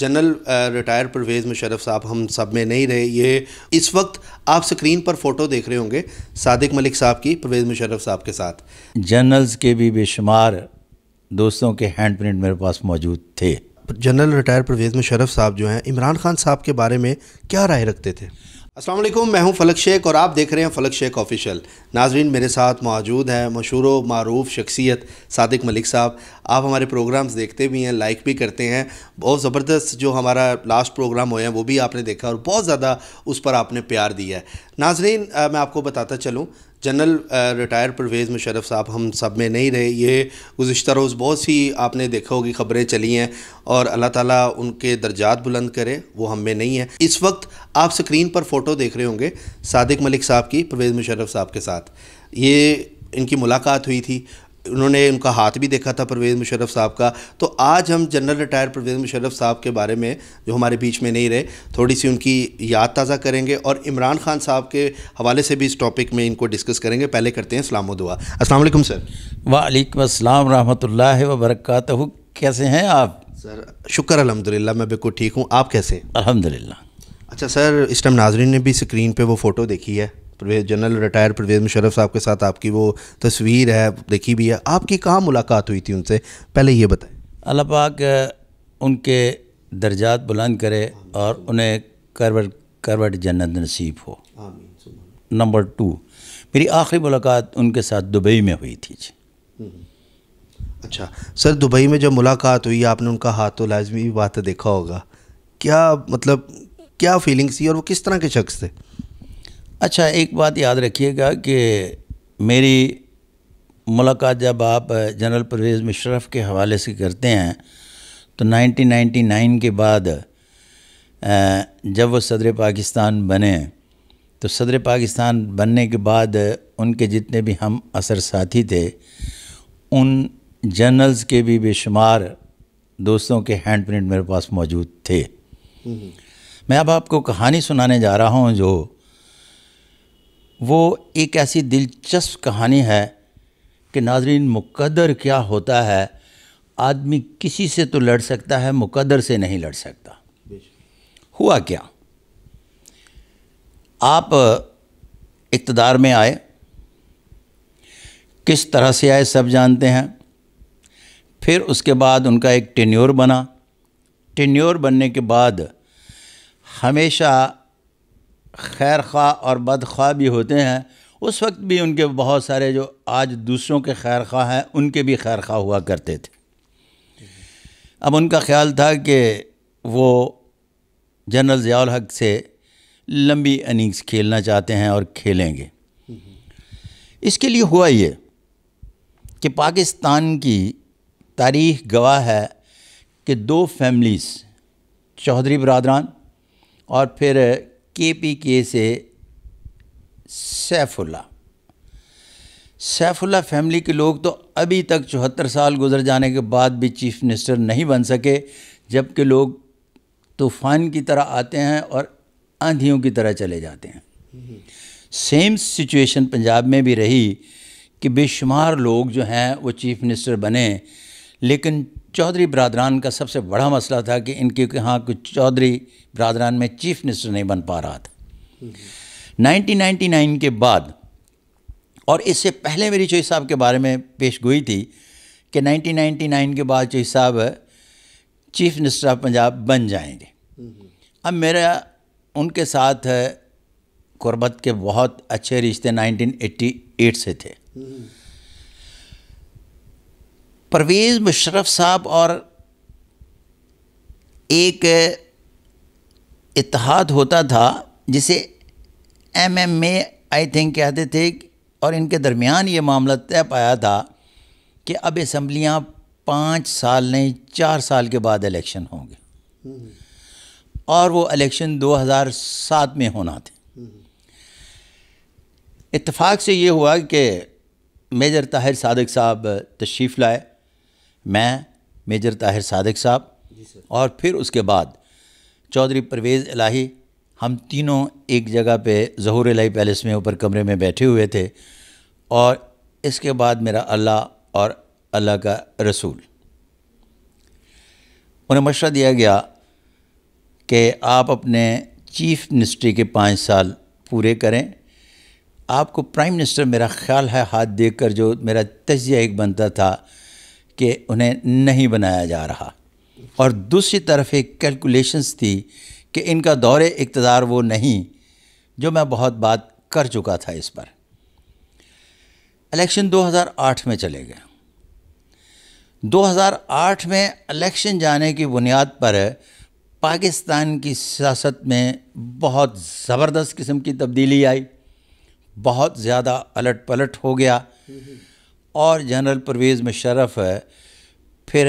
General retire Pervez Musharraf صاحب ہم سب میں نہیں رہے. یہ اس وقت آپ سکرین پر فوٹو دیکھ رہے ہوں گے صادق ملک صاحب کی پرویز مشرف صاحب کے ساتھ. جنرلز کے بھی بے شمار دوستوں کے ہینڈ پرنٹ میرے پاس موجود تھے. جنرل ریٹائر پرویز مشرف صاحب جو ہیں عمران خان صاحب کے بارے میں کیا رائے رکھتے تھے؟ السلام علیکم، میں ہوں فلک شیخ اور آپ دیکھ رہے ہیں فلک شیخ آفیشیل. ناظرین، میرے ساتھ موجود ہیں مشہور و معروف شخصیت صادق ملک صاحب. آپ ہمارے پروگرامز دیکھتے بھی ہیں، لائک بھی کرتے ہیں. بہت زبردست جو ہمارا لاسٹ پروگرام ہوئے ہیں وہ بھی آپ نے دیکھا اور بہت زیادہ اس پر آپ نے پیار دیا ہے. ناظرین، میں آپ کو بتاتا چلوں، جنرل ریٹائر پرویز مشرف صاحب ہم سب میں نہیں رہے. یہ گزشتہ روز بہت سی آپ نے دیکھا ہوگی خبریں چلی ہیں اور اللہ تعالیٰ ان کے درجات بلند کرے، وہ ہم میں نہیں ہیں. اس وقت آپ سکرین پر فوٹو دیکھ رہے ہوں گے صادق ملک صاحب کی پرویز مشرف صاحب کے ساتھ. یہ ان کی ملاقات ہوئی تھی، انہوں نے ان کا ہاتھ بھی دیکھا تھا پرویز مشرف صاحب کا. تو آج ہم جنرل ریٹائر پرویز مشرف صاحب کے بارے میں جو ہمارے بیچ میں نہیں رہے تھوڑی سی ان کی یاد تازہ کریں گے اور عمران خان صاحب کے حوالے سے بھی اس ٹاپک میں ان کو ڈسکس کریں گے. پہلے کرتے ہیں سلام و دعا. السلام علیکم سر. وعلیکم السلام ورحمۃ اللہ وبرکاتہ. کیسے ہیں آپ؟ سر شکر الحمدللہ، میں بالکل ٹھیک ہوں. آپ کیسے ہیں؟ الحمدللہ. اچھا سر، اس ٹائم ناظرین نے بھی سکرین پہ وہ فوٹو دیکھی ہے جنرل ریٹائر پرویز مشرف صاحب کے ساتھ، آپ کی وہ تصویر ہے دیکھی بھی ہے. آپ کی کہاں ملاقات ہوئی تھی ان سے، پہلے یہ بتائیں. اللہ پاک ان کے درجات بلند کرے اور انہیں کروٹ جنت نصیب ہو. نمبر 2، میری آخری ملاقات ان کے ساتھ دبئی میں ہوئی تھی. اچھا سر، دبئی میں جب ملاقات ہوئی آپ نے ان کا ہاتھ تو لازمی بات دیکھا ہوگا، کیا مطلب کیا فیلنگس تھی اور وہ کس طرح کے شخص تھے؟ اچھا، ایک بات یاد رکھیے گا کہ میری ملاقات جب آپ جنرل پرویز مشرف کے حوالے سے کرتے ہیں تو 1999 کے بعد جب وہ صدر پاکستان بنے تو صدر پاکستان بننے کے بعد ان کے جتنے بھی ہم عصر ساتھی تھے ان جنرلز کے بھی بے شمار دوستوں کے ہینڈ پرنٹ میرے پاس موجود تھے. میں اب آپ کو کہانی سنانے جا رہا ہوں جو وہ ایک ایسی دلچسپ کہانی ہے کہ ناظرین، مقدر کیا ہوتا ہے. آدمی کسی سے تو لڑ سکتا ہے، مقدر سے نہیں لڑ سکتا. ہوا کیا، آپ اقتدار میں آئے، کس طرح سے آئے سب جانتے ہیں. پھر اس کے بعد ان کا ایک ٹینیور بنا. ٹینیور بننے کے بعد ہمیشہ خیر خواہ اور بد خواہ بھی ہوتے ہیں. اس وقت بھی ان کے بہت سارے جو آج دوسروں کے خیر خواہ ہیں ان کے بھی خیر خواہ ہوا کرتے تھے. اب ان کا خیال تھا کہ وہ جنرل ضیاء الحق سے لمبی اننگز کھیلنا چاہتے ہیں اور کھیلیں گے. اس کے لیے ہوا یہ کہ پاکستان کی تاریخ گواہ ہے کہ 2 فیملیز، چودھری برادران اور پھر KPK سے سیف اللہ فیملی کے لوگ تو ابھی تک 74 سال گزر جانے کے بعد بھی چیف منسٹر نہیں بن سکے، جبکہ لوگ طوفان کی طرح آتے ہیں اور آندھیوں کی طرح چلے جاتے ہیں. سیم سچویشن پنجاب میں بھی رہی کہ بے شمار لوگ جو ہیں وہ چیف منسٹر بنے، لیکن چودھری برادران کا سب سے بڑا مسئلہ تھا کہ ان کے ہاں کچھ چودھری برادران میں چیف منسٹر نہیں بن پا رہا تھا. 1999 کے بعد، اور اس سے پہلے میری چوہی صاحب کے بارے میں پیش گوئی تھی کہ 1999 کے بعد چوہی صاحب چیف منسٹر آف پنجاب بن جائیں گے. اب میرا ان کے ساتھ قربت کے بہت اچھے رشتے 1988 سے تھے. پرویز مشرف صاحب اور ایک اتحاد ہوتا تھا جسے MMA آئی تھنک کہتے تھے، اور ان کے درمیان یہ معاملہ طے پایا تھا کہ اب اسمبلیاں 5 سال نہیں 4 سال کے بعد الیکشن ہوں گے، اور وہ الیکشن 2007 میں ہونا تھے. اتفاق سے یہ ہوا کہ میجر طاہر صادق صاحب تشریف لائے، میں، میجر طاہر صادق صاحب، اور پھر اس کے بعد چودھری پرویز الہی، ہم تینوں ایک جگہ پہ ظہور الہی پیلس میں اوپر کمرے میں بیٹھے ہوئے تھے. اور اس کے بعد میرا اللہ اور اللہ کا رسول، انہیں مشورہ دیا گیا کہ آپ اپنے چیف منسٹری کے 5 سال پورے کریں. آپ کو پرائم منسٹر میرا خیال ہے ہاتھ دیکھ کر جو میرا تجزیہ ایک بنتا تھا کہ انہیں نہیں بنایا جا رہا، اور دوسری طرف ایک کیلکولیشنز تھی کہ ان کا دور اقتدار وہ نہیں جو میں بہت بات کر چکا تھا اس پر. الیکشن 2008 میں چلے گئے. 2008 میں الیکشن جانے کی بنیاد پر پاکستان کی سیاست میں بہت زبردست قسم کی تبدیلی آئی، بہت زیادہ الٹ پلٹ ہو گیا، اور جنرل پرویز مشرف پھر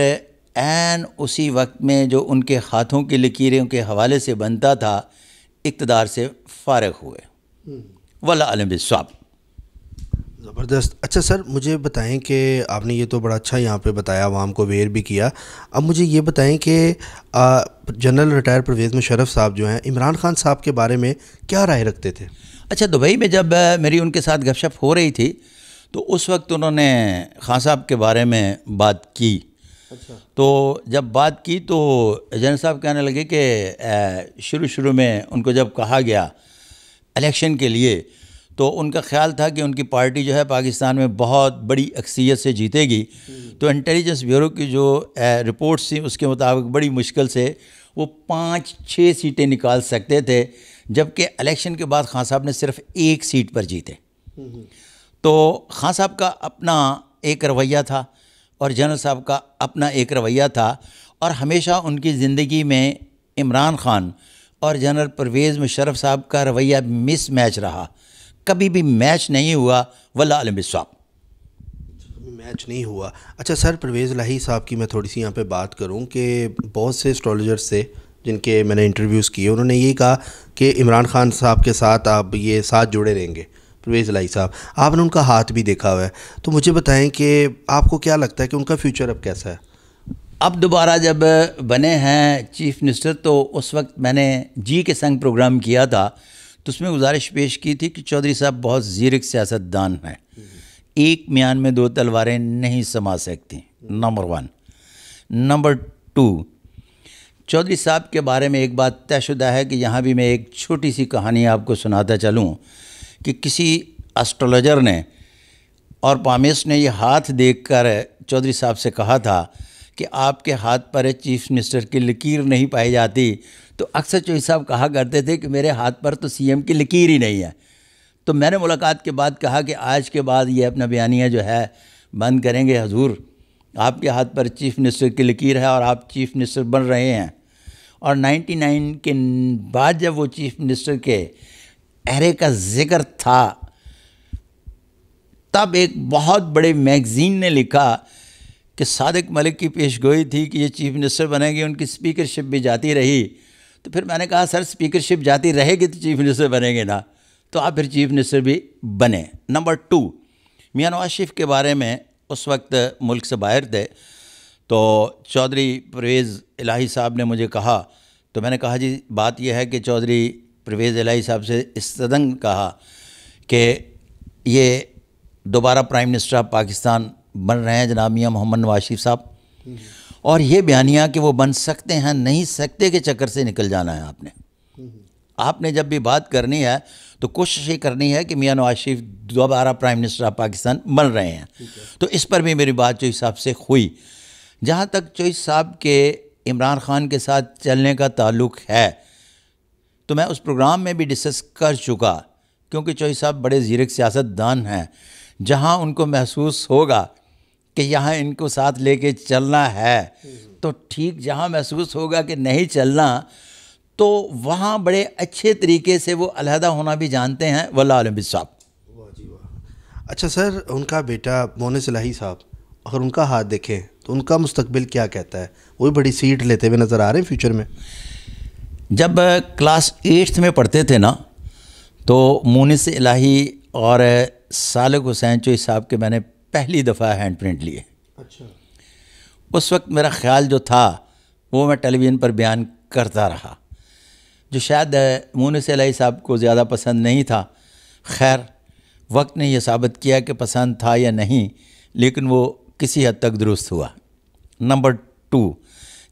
عین اسی وقت میں جو ان کے ہاتھوں کی لکیروں کے حوالے سے بنتا تھا اقتدار سے فارغ ہوئے. واللہ علم بالصواب. زبردست. اچھا سر، مجھے بتائیں کہ آپ نے یہ تو بڑا اچھا یہاں پہ بتایا، عوام کو اویئر بھی کیا. اب مجھے یہ بتائیں کہ جنرل ریٹائر پرویز مشرف صاحب جو ہیں عمران خان صاحب کے بارے میں کیا رائے رکھتے تھے؟ اچھا، دبئی میں جب میری ان کے ساتھ گپ شپ ہو رہی تھی تو اس وقت انہوں نے خان صاحب کے بارے میں بات کی. اچھا. تو جب بات کی تو جنرل صاحب کہنے لگے کہ شروع میں ان کو جب کہا گیا الیکشن کے لیے تو ان کا خیال تھا کہ ان کی پارٹی جو ہے پاکستان میں بہت بڑی اکثریت سے جیتے گی. تو انٹیلیجنس بیورو کی جو رپورٹس تھیں اس کے مطابق بڑی مشکل سے وہ 5-6 سیٹیں نکال سکتے تھے، جبکہ الیکشن کے بعد خان صاحب نے صرف 1 سیٹ پر جیتے. تو خان صاحب کا اپنا ایک رویہ تھا اور جنرل صاحب کا اپنا ایک رویہ تھا، اور ہمیشہ ان کی زندگی میں عمران خان اور جنرل پرویز مشرف صاحب کا رویہ مس میچ رہا، کبھی بھی میچ نہیں ہوا. واللہ علم بالصواب. میچ نہیں ہوا. اچھا سر، پرویز الہی صاحب کی میں تھوڑی سی یہاں پہ بات کروں کہ بہت سے اسٹرالوجرز سے جن کے میں نے انٹرویوز کیے، انہوں نے یہی کہا کہ عمران خان صاحب کے ساتھ آپ یہ ساتھ جڑے رہیں گے. پرویز الہی صاحب، آپ نے ان کا ہاتھ بھی دیکھا ہوا ہے، تو مجھے بتائیں کہ آپ کو کیا لگتا ہے کہ ان کا فیوچر اب کیسا ہے؟ اب دوبارہ جب بنے ہیں چیف منسٹر تو اس وقت میں نے جی کے سنگ پروگرام کیا تھا، تو اس میں گزارش پیش کی تھی کہ چودھری صاحب بہت زیرک سیاست دان ہیں، ایک میان میں 2 تلواریں نہیں سما سکتی. نمبر 1. نمبر 2، چودھری صاحب کے بارے میں ایک بات طے شدہ ہے کہ یہاں بھی میں ایک چھوٹی سی کہانی آپ کو سناتا چلوں کہ کسی اسٹرالوجر نے اور پامیس نے یہ ہاتھ دیکھ کر چودھری صاحب سے کہا تھا کہ آپ کے ہاتھ پر چیف منسٹر کی لکیر نہیں پائی جاتی. تو اکثر چودھری صاحب کہا کرتے تھے کہ میرے ہاتھ پر تو سی ایم کی لکیر ہی نہیں ہے. تو میں نے ملاقات کے بعد کہا کہ آج کے بعد یہ اپنا بیانیہ جو ہے بند کریں گے. حضور، آپ کے ہاتھ پر چیف منسٹر کی لکیر ہے اور آپ چیف منسٹر بن رہے ہیں. اور 99 کے بعد جب وہ چیف منسٹر کے عہدے کا ذکر تھا تب ایک بہت بڑے میگزین نے لکھا کہ صادق ملک کی پیش گوئی تھی کہ یہ چیف منسٹر بنیں گے، ان کی اسپیکرشپ بھی جاتی رہی. تو پھر میں نے کہا سر اسپیکرشپ جاتی رہے گی تو چیف منسٹر بنیں گے نا، تو آپ پھر چیف منسٹر بھی بنے. نمبر 2، میاں نواز شریف کے بارے میں اس وقت ملک سے باہر تھے تو چودھری پرویز الہی صاحب نے مجھے کہا، تو میں نے کہا جی بات یہ ہے کہ چودھری پرویز الہی صاحب سے استدن کہا کہ یہ دوبارہ پرائم منسٹر آف پاکستان بن رہے ہیں جناب میاں محمد نواز شریف صاحب، اور یہ بیانیہ کہ وہ بن سکتے ہیں نہیں سکتے کے چکر سے نکل جانا ہے. آپ نے جب بھی بات کرنی ہے تو کوشش یہ کرنی ہے کہ میاں نواز شریف دوبارہ پرائم منسٹر آف پاکستان بن رہے ہیں. تو اس پر بھی میری بات چودھری صاحب سے ہوئی. جہاں تک چودھری صاحب کے عمران خان کے ساتھ چلنے کا تعلق ہے تو میں اس پروگرام میں بھی ڈسکس کر چکا، کیونکہ چودھری صاحب بڑے زیرک سیاست دان ہیں. جہاں ان کو محسوس ہوگا کہ یہاں ان کو ساتھ لے کے چلنا ہے تو ٹھیک، جہاں محسوس ہوگا کہ نہیں چلنا تو وہاں بڑے اچھے طریقے سے وہ علیحدہ ہونا بھی جانتے ہیں. واللہ عالم بالصواب. واہ جی واہ. اچھا سر، ان کا بیٹا مونس الہی صاحب، اگر ان کا ہاتھ دیکھیں تو ان کا مستقبل کیا کہتا ہے؟ وہ بھی بڑی سیٹ لیتے ہوئے نظر آ رہے ہیں فیوچر میں. جب کلاس 8 میں پڑھتے تھے نا تو مونس الہی اور سالک حسین چودھری صاحب کے میں نے پہلی دفعہ ہینڈ پرنٹ لیے. اچھا. اس وقت میرا خیال جو تھا وہ میں ٹیلی ویژن پر بیان کرتا رہا، جو شاید مونس الہی صاحب کو زیادہ پسند نہیں تھا. خیر، وقت نے یہ ثابت کیا کہ پسند تھا یا نہیں، لیکن وہ کسی حد تک درست ہوا. نمبر 2،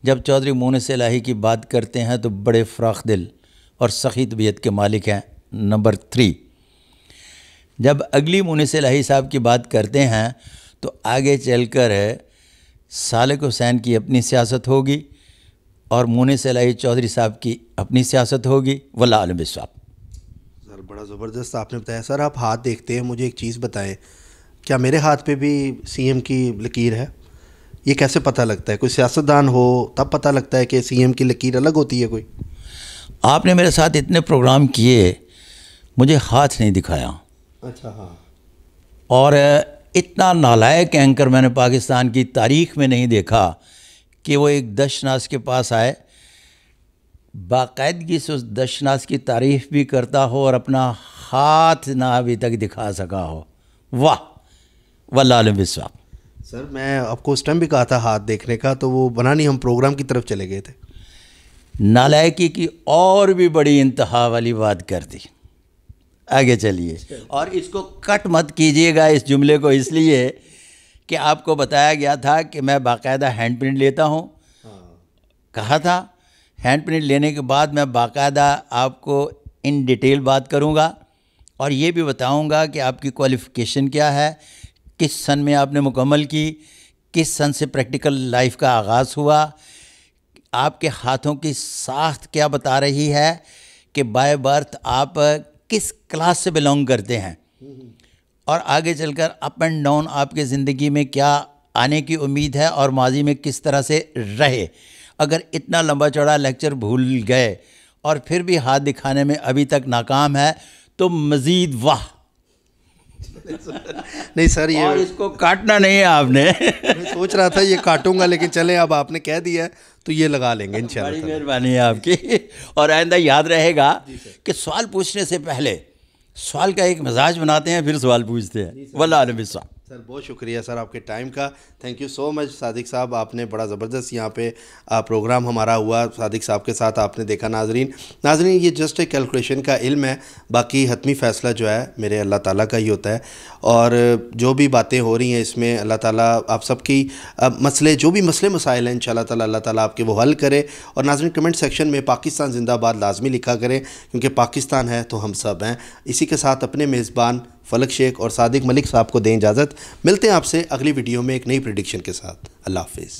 جب چودھری مونس الہی کی بات کرتے ہیں تو بڑے فراخ دل اور سخی طبیعت کے مالک ہیں. نمبر 3، جب اگلی مونس الہی صاحب کی بات کرتے ہیں تو آگے چل کر سالک حسین کی اپنی سیاست ہوگی اور مونس الہی چودھری صاحب کی اپنی سیاست ہوگی. واللہ عالم بالصواب. سر بڑا زبردست آپ نے بتایا. سر آپ ہاتھ دیکھتے ہیں، مجھے ایک چیز بتائیں، کیا میرے ہاتھ پہ بھی سی ایم کی لکیر ہے؟ یہ کیسے پتہ لگتا ہے؟ کوئی سیاستدان ہو تب پتہ لگتا ہے کہ سی ایم کی لکیر الگ ہوتی ہے کوئی؟ آپ نے میرے ساتھ اتنے پروگرام کیے، مجھے ہاتھ نہیں دکھایا. اچھا ہاں. اور اتنا نالائق اینکر میں نے پاکستان کی تاریخ میں نہیں دیکھا کہ وہ ایک دشناس کے پاس آئے، باقاعدگی سے اس دشناس کی تعریف بھی کرتا ہو اور اپنا ہاتھ نہ ابھی تک دکھا سکا ہو. واہ، واللہ عالم بالصواب. سر میں آپ کو اس ٹائم بھی کہا تھا ہاتھ دیکھنے کا، تو وہ بنا نہیں، ہم پروگرام کی طرف چلے گئے تھے. نالائکی کی اور بھی بڑی انتہا والی بات کر دی. آگے چلیے، اور اس کو کٹ مت کیجیے گا اس جملے کو، اس لیے کہ آپ کو بتایا گیا تھا کہ میں باقاعدہ ہینڈ پرنٹ لیتا ہوں. کہا تھا ہینڈ پرنٹ لینے کے بعد میں باقاعدہ آپ کو ان ڈیٹیل بات کروں گا اور یہ بھی بتاؤں گا کہ آپ کی کوالیفیکیشن کیا ہے، کس سن میں آپ نے مکمل کی، کس سن سے پریکٹیکل لائف کا آغاز ہوا، آپ کے ہاتھوں کی ساخت کیا بتا رہی ہے کہ بائی برتھ آپ کس کلاس سے بلونگ کرتے ہیں، اور آگے چل کر اپ اینڈ ڈاؤن آپ کے زندگی میں کیا آنے کی امید ہے اور ماضی میں کس طرح سے رہے. اگر اتنا لمبا چوڑا لیکچر بھول گئے اور پھر بھی ہاتھ دکھانے میں ابھی تک ناکام ہے تو مزید واہ. نہیں سر، یہ اور اس کو کاٹنا نہیں ہے آپ نے. میں سوچ رہا تھا یہ کاٹوں گا، لیکن چلیں اب آپ نے کہہ دیا ہے تو یہ لگا لیں گے انشاءاللہ. بڑی مہربانی ہے آپ کی. اور آئندہ یاد رہے گا کہ سوال پوچھنے سے پہلے سوال کا ایک مزاج بناتے ہیں، پھر سوال پوچھتے ہیں. واللہ عالم بالصواب. سر بہت شکریہ سر آپ کے ٹائم کا. تھینک یو سو مچ صادق صاحب. آپ نے بڑا زبردست یہاں پہ پروگرام ہمارا ہوا صادق صاحب کے ساتھ، آپ نے دیکھا. ناظرین یہ جسٹ ایک کیلکولیشن کا علم ہے، باقی حتمی فیصلہ جو ہے میرے اللہ تعالیٰ کا ہی ہوتا ہے. اور جو بھی باتیں ہو رہی ہیں اس میں اللہ تعالیٰ آپ سب کی مسئلے، جو بھی مسئلے مسائل ہیں انشاءاللہ تعالیٰ اللہ تعالیٰ آپ کے وہ حل کرے. اور ناظرین کمنٹ سیکشن میں پاکستان زندہ باد لازمی لکھا کریں، کیونکہ پاکستان ہے تو ہم سب ہیں. اسی کے ساتھ اپنے میزبان فلک شیخ اور صادق ملک صاحب کو دیں اجازت. ملتے ہیں آپ سے اگلی ویڈیو میں ایک نئی پریڈکشن کے ساتھ. اللہ حافظ.